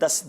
10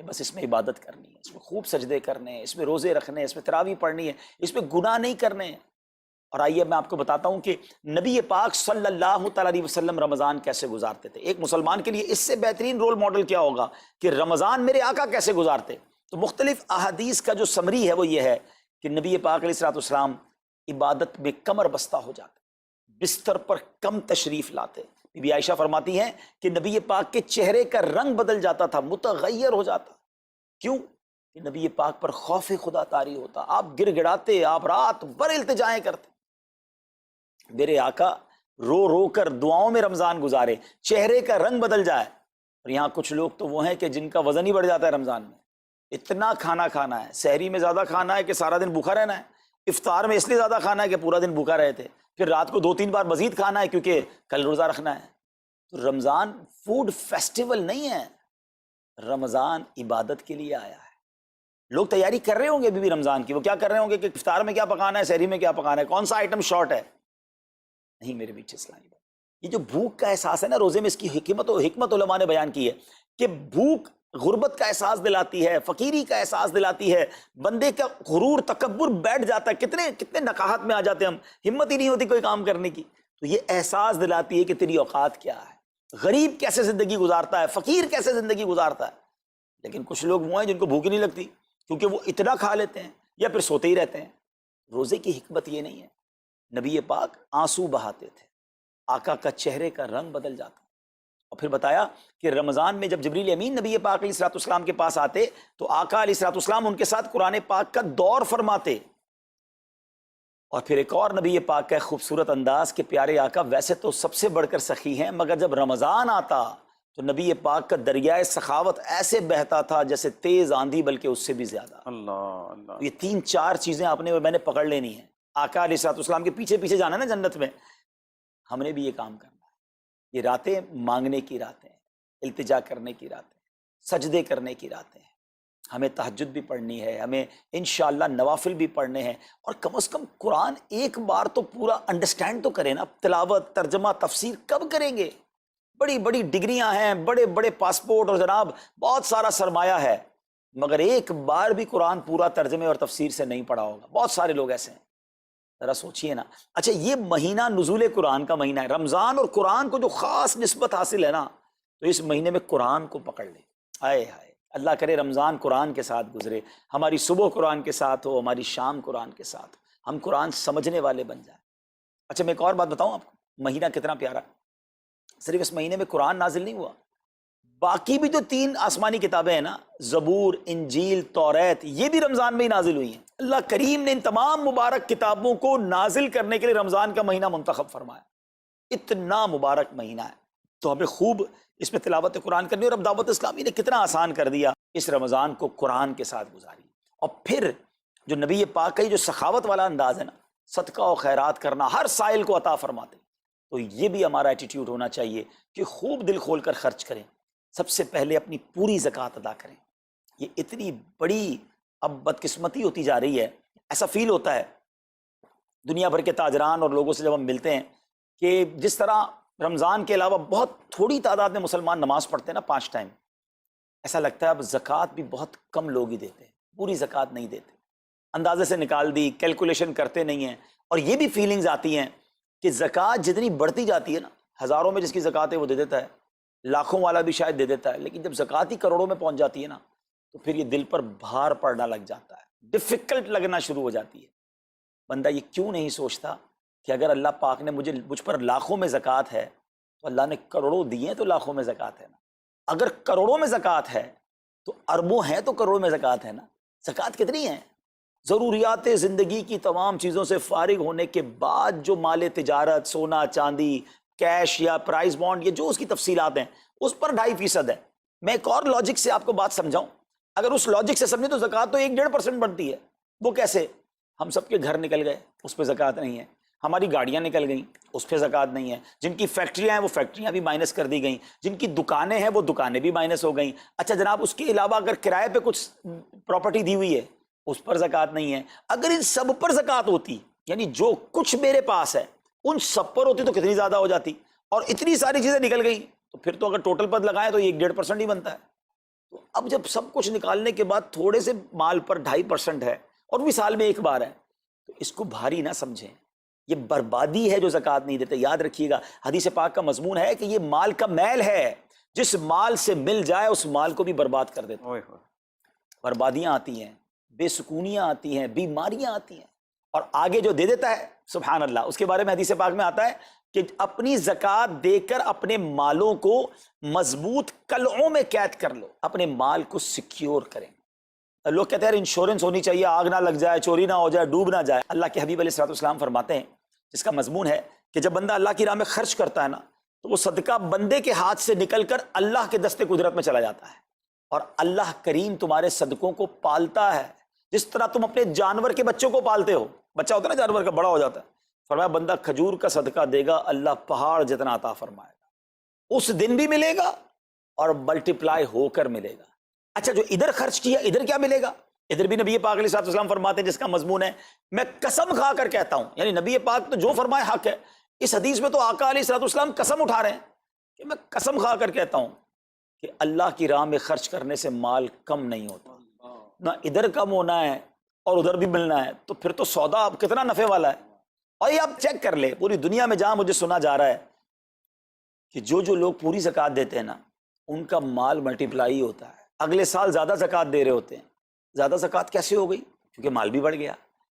کہ بس اس میں عبادت کرنی ہے، اس میں خوب سجدے کرنے ہیں، اس میں روزے رکھنے ہیں، اس میں تراویح پڑھنی ہے، اس میں گناہ نہیں کرنے ہیں۔ اور آئیے میں آپ کو بتاتا ہوں کہ نبی پاک صلی اللہ تعالیٰ علیہ وسلم رمضان کیسے گزارتے تھے۔ ایک مسلمان کے لیے اس سے بہترین رول ماڈل کیا ہوگا کہ رمضان میرے آقا کیسے گزارتے۔ تو مختلف احادیث کا جو سمری ہے وہ یہ ہے کہ نبی پاک علیہ السلام عبادت میں کمر بستہ ہو جاتے، بستر پر کم تشریف لاتے۔ بی بی عائشہ فرماتی ہیں کہ نبی پاک کے چہرے کا رنگ بدل جاتا تھا، متغیر ہو جاتا۔ کیوں؟ کہ نبی پاک پر خوف خدا طاری ہوتا، آپ گر گڑاتے، آپ رات بھر التجائیں کرتے۔ میرے آقا رو رو کر دعاؤں میں رمضان گزارے، چہرے کا رنگ بدل جائے۔ اور یہاں کچھ لوگ تو وہ ہیں کہ جن کا وزن ہی بڑھ جاتا ہے رمضان میں، اتنا کھانا کھانا ہے، سحری میں زیادہ کھانا ہے کہ سارا دن بھوکا رہنا ہے، افطار میں اس لیے زیادہ کھانا ہے کہ پورا دن بھوکا رہے تھے، پھر رات کو 2-3 بار مزید کھانا ہے کیونکہ کل روزہ رکھنا ہے۔ تو رمضان فوڈ فیسٹیول نہیں ہے، رمضان عبادت کے لیے آیا ہے۔ لوگ تیاری کر رہے ہوں گے ابھی بھی رمضان کی، وہ کیا کر رہے ہوں گے کہ افطار میں کیا پکانا ہے، سحری میں کیا پکانا ہے، کون سا آئٹم شارٹ ہے۔ نہیں میرے بیچ اسلامی بات، یہ جو بھوک کا احساس ہے نا روزے میں، اس کی حکمت علماء نے بیان کی ہے کہ بھوک غربت کا احساس دلاتی ہے، فقیری کا احساس دلاتی ہے، بندے کا غرور تکبر بیٹھ جاتا ہے، کتنے نقاہت میں آ جاتے ہیں ہم، ہمت ہی نہیں ہوتی کوئی کام کرنے کی۔ تو یہ احساس دلاتی ہے کہ تیری اوقات کیا ہے، غریب کیسے زندگی گزارتا ہے، فقیر کیسے زندگی گزارتا ہے۔ لیکن کچھ لوگ وہ ہیں جن کو بھوک ہی نہیں لگتی کیونکہ وہ اتنا کھا لیتے ہیں یا پھر سوتے ہی رہتے ہیں۔ روزے کی حکمت یہ نہیں ہے، نبی پاک آنسو بہاتے تھے، آقا کا چہرے کا رنگ بدل جاتا۔ اور پھر بتایا کہ رمضان میں جب جبریل امین نبی پاک علیہ السلام کے پاس آتے تو آقا علیہ السلام ان کے ساتھ قرآن پاک کا دور فرماتے۔ اور پھر ایک اور نبی پاک کا خوبصورت انداز کہ پیارے آقا ویسے تو سب سے بڑھ کر سخی ہیں، مگر جب رمضان آتا تو نبی پاک کا دریائے سخاوت ایسے بہتا تھا جیسے تیز آندھی، بلکہ اس سے بھی زیادہ۔ اللہ، یہ 3-4 چیزیں آپ نے میں نے پکڑ لینی ہیں۔ آقا علیہ السلام کے پیچھے پیچھے جانا ہے نا جنت میں، ہم نے بھی یہ کام کرنا ہے۔ یہ راتیں مانگنے کی راتیں ہیں، التجا کرنے کی راتیں، سجدے کرنے کی راتیں ہیں۔ ہمیں تہجد بھی پڑھنی ہے، ہمیں انشاءاللہ نوافل بھی پڑھنے ہیں، اور کم از کم قرآن ایک بار تو پورا انڈرسٹینڈ تو کریں نا۔ تلاوت، ترجمہ، تفسیر کب کریں گے؟ بڑی بڑی ڈگریاں ہیں، بڑے بڑے پاسپورٹ اور جناب بہت سارا سرمایہ ہے، مگر ایک بار بھی قرآن پورا ترجمے اور تفسیر سے نہیں پڑھا ہوگا۔ بہت سارے لوگ ایسے ہیں، ذرا سوچئے نا۔ اچھا یہ مہینہ نزول قرآن کا مہینہ ہے، رمضان اور قرآن کو جو خاص نسبت حاصل ہے نا، تو اس مہینے میں قرآن کو پکڑ لیں۔ ہائے ہائے، اللہ کرے رمضان قرآن کے ساتھ گزرے، ہماری صبح قرآن کے ساتھ ہو، ہماری شام قرآن کے ساتھ ہو، ہم قرآن سمجھنے والے بن جائیں۔ اچھا میں ایک اور بات بتاؤں آپ کو، مہینہ کتنا پیارا ہے۔ صرف اس مہینے میں قرآن نازل نہیں ہوا، باقی بھی جو 3 آسمانی کتابیں ہیں نا، زبور، انجیل، توریت، یہ بھی رمضان میں ہی نازل ہوئی ہیں۔ اللہ کریم نے ان تمام مبارک کتابوں کو نازل کرنے کے لیے رمضان کا مہینہ منتخب فرمایا۔ اتنا مبارک مہینہ ہے، تو ہمیں خوب اس میں تلاوت قرآن کرنی، اور اب دعوت اسلامی نے کتنا آسان کر دیا، اس رمضان کو قرآن کے ساتھ گزاری۔ اور پھر جو نبی پاک کا جو سخاوت والا انداز ہے نا، صدقہ و خیرات کرنا، ہر سائل کو عطا فرماتے، تو یہ بھی ہمارا ایٹیٹیوڈ ہونا چاہیے کہ خوب دل کھول کر خرچ کریں۔ سب سے پہلے اپنی پوری زکوٰۃ ادا کریں۔ یہ اتنی بڑی اب بدقسمتی ہوتی جا رہی ہے، ایسا فیل ہوتا ہے دنیا بھر کے تاجران اور لوگوں سے جب ہم ملتے ہیں کہ جس طرح رمضان کے علاوہ بہت تھوڑی تعداد میں مسلمان نماز پڑھتے ہیں نا 5 ٹائم، ایسا لگتا ہے اب زکوٰۃ بھی بہت کم لوگ ہی دیتے ہیں، پوری زکوٰۃ نہیں دیتے، اندازے سے نکال دی، کیلکولیشن کرتے نہیں ہیں۔ اور یہ بھی فیلنگز آتی ہیں کہ زکوٰۃ جتنی بڑھتی جاتی ہے نا، ہزاروں میں جس کی زکوٰۃ ہے وہ دے دیتا ہے، لاکھوں والا بھی شاید دے دیتا ہے، لیکن جب زکوٰۃ ہی کروڑوں میں پہنچ جاتی ہے نا، تو پھر یہ دل پر بھار پڑنا لگ جاتا ہے، ڈیفیکلٹ لگنا شروع ہو جاتی ہے۔ بندہ یہ کیوں نہیں سوچتا کہ اگر اللہ پاک نے مجھ پر لاکھوں میں زکوٰۃ ہے تو اللہ نے کروڑوں دیے ہیں، تو لاکھوں میں زکوٰۃ ہے نا۔ اگر کروڑوں میں زکوٰۃ ہے تو اربوں ہیں تو کروڑوں میں زکوٰۃ ہے نا۔ زکوٰۃ کتنی ہے؟ ضروریات زندگی کی تمام چیزوں سے فارغ ہونے کے بعد جو مال تجارت، سونا چاندی، کیش یا پرائز بانڈ، یہ جو اس کی تفصیلات ہیں، اس پر 2.5% ہے۔ میں ایک اور لاجک سے آپ کو بات سمجھاؤں، اگر اس لاجک سے سمجھیں تو زکوٰۃ تو 1-1.5% بنتی ہے۔ وہ کیسے؟ ہم سب کے گھر نکل گئے، اس پہ زکوٰۃ نہیں ہے، ہماری گاڑیاں نکل گئیں، اس پہ زکوٰۃ نہیں ہے، جن کی فیکٹریاں ہیں وہ فیکٹریاں بھی مائنس کر دی گئیں، جن کی دکانیں ہیں وہ دکانیں بھی مائنس ہو گئیں۔ اچھا جناب، اس کے علاوہ اگر کرائے پہ کچھ پراپرٹی دی ہوئی ہے اس پر زکوٰۃ نہیں ہے۔ اگر ان سب پر زکوٰۃ ہوتی، یعنی جو کچھ میرے پاس ہے ان سب پر ہوتی، تو کتنی زیادہ ہو جاتی، اور اتنی ساری چیزیں نکل گئیں، تو پھر تو اگر ٹوٹل پر لگائیں تو یہ 1.5% ہی بنتا ہے۔ تو اب جب سب کچھ نکالنے کے بعد تھوڑے سے مال پر 2.5% ہے اور بھی سال میں ایک بار ہے، تو اس کو بھاری نہ سمجھیں، یہ بربادی ہے جو زکوٰۃ نہیں دیتے۔ یاد رکھیے گا حدیث پاک کا مضمون ہے کہ یہ مال کا میل ہے، جس مال سے مل جائے اس مال کو بھی برباد کر دیتا ہے۔ بربادیاں آتی ہیں، بے سکونیاں آتی ہیں، بیماریاں آتی ہیں، اور آگے جو دے دیتا ہے سبحان اللہ، اس کے بارے میں حدیث پاک میں آتا ہے کہ اپنی زکوٰۃ دے کر اپنے مالوں کو مضبوط قلعوں میں قید کر لو، اپنے مال کو سیکیور کریں۔ لوگ کہتے ہیں انشورنس ہونی چاہیے، آگ نہ لگ جائے، چوری نہ ہو جائے، ڈوب نہ جائے۔ اللہ کے حبیب علیہ الصلوۃ والسلام فرماتے ہیں، جس کا مضمون ہے کہ جب بندہ اللہ کی راہ میں خرچ کرتا ہے نا، تو وہ صدقہ بندے کے ہاتھ سے نکل کر اللہ کے دستے قدرت میں چلا جاتا ہے، اور اللہ کریم تمہارے صدقوں کو پالتا ہے، جس طرح تم اپنے جانور کے بچوں کو پالتے ہو۔ بچہ ہوتا ہے نا جانور کا، بڑا ہو جاتا ہے، فرمایا بندہ کھجور کا صدقہ دے گا، اللہ پہاڑ جتنا عطا فرمائے گا، اس دن بھی ملے گا اور ملٹیپلائی ہو کر ملے گا۔ اچھا، جو ادھر خرچ کیا ادھر کیا ملے گا؟ ادھر بھی نبی پاک علیہ الصلوۃ والسلام فرماتے ہیں، جس کا مضمون ہے میں قسم کھا کر کہتا ہوں، یعنی نبی پاک تو جو فرمائے حق ہے۔ اس حدیث میں تو آقا علیہ الصلوۃ والسلام قسم اٹھا رہے ہیں کہ میں قسم کھا کر کہتا ہوں کہ اللہ کی راہ میں خرچ کرنے سے مال کم نہیں ہوتا، نہ ادھر کم ہونا ہے اور ادھر بھی ملنا ہے، تو پھر تو سودا اب کتنا نفع والا ہے۔ اور یہ آپ چیک کر لیں پوری دنیا میں، جہاں مجھے سنا جا رہا ہے کہ جو لوگ پوری زکوٰۃ دیتے ہیں نا، ان کا مال ملٹیپلائی ہوتا ہے، اگلے سال زیادہ زکوٰۃ دے رہے ہوتے ہیں۔ زیادہ زکوٰۃ کیسے ہو گئی؟ کیونکہ مال بھی بڑھ گیا،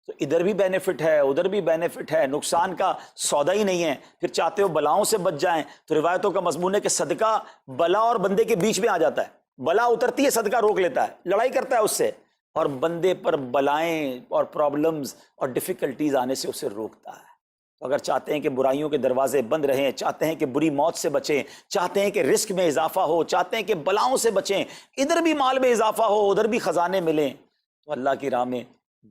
تو ادھر بھی بینیفٹ ہے، ادھر بھی بینیفٹ ہے، نقصان کا سودا ہی نہیں ہے۔ پھر چاہتے ہو بلاؤں سے بچ جائیں، تو روایتوں کا مضمون ہے کہ صدقہ بلا اور بندے کے بیچ میں آ جاتا ہے، بلا اترتی ہے، صدقہ روک لیتا ہے، لڑائی کرتا ہے اس سے، اور بندے پر بلائیں اور پرابلمز اور ڈیفیکلٹیز آنے سے اسے روکتا ہے۔ تو اگر چاہتے ہیں کہ برائیوں کے دروازے بند رہیں، چاہتے ہیں کہ بری موت سے بچیں، چاہتے ہیں کہ رزق میں اضافہ ہو، چاہتے ہیں کہ بلاؤں سے بچیں، ادھر بھی مال میں اضافہ ہو، ادھر بھی خزانے ملیں، تو اللہ کی راہ میں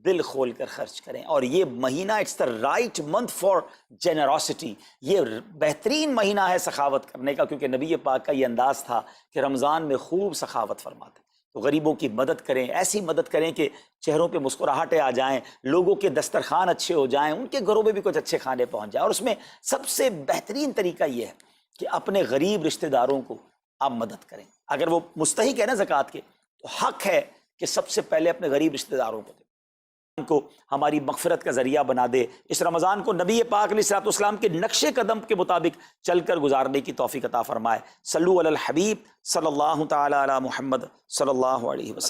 دل کھول کر خرچ کریں۔ اور یہ مہینہ it's the right month for generosity, یہ بہترین مہینہ ہے سخاوت کرنے کا، کیونکہ نبی پاک کا یہ انداز تھا کہ رمضان میں خوب سخاوت فرماتے۔ تو غریبوں کی مدد کریں، ایسی مدد کریں کہ چہروں پہ مسکراہٹیں آ جائیں، لوگوں کے دسترخوان اچھے ہو جائیں، ان کے گھروں میں بھی کچھ اچھے کھانے پہنچ جائیں۔ اور اس میں سب سے بہترین طریقہ یہ ہے کہ اپنے غریب رشتہ داروں کو آپ مدد کریں۔ اگر وہ مستحق ہے نا زکوٰۃ کے، تو حق ہے کہ سب سے پہلے اپنے غریب رشتہ داروں کو دیں، ان کو ہماری مغفرت کا ذریعہ بنا دے۔ اس رمضان کو نبی پاک علیہ الصلوۃ والسلام کے نقش قدم کے مطابق چل کر گزارنے کی توفیق عطا فرمائے۔ صلو علی الحبیب صلی اللہ تعالی علی محمد صلی اللہ علیہ وسلم۔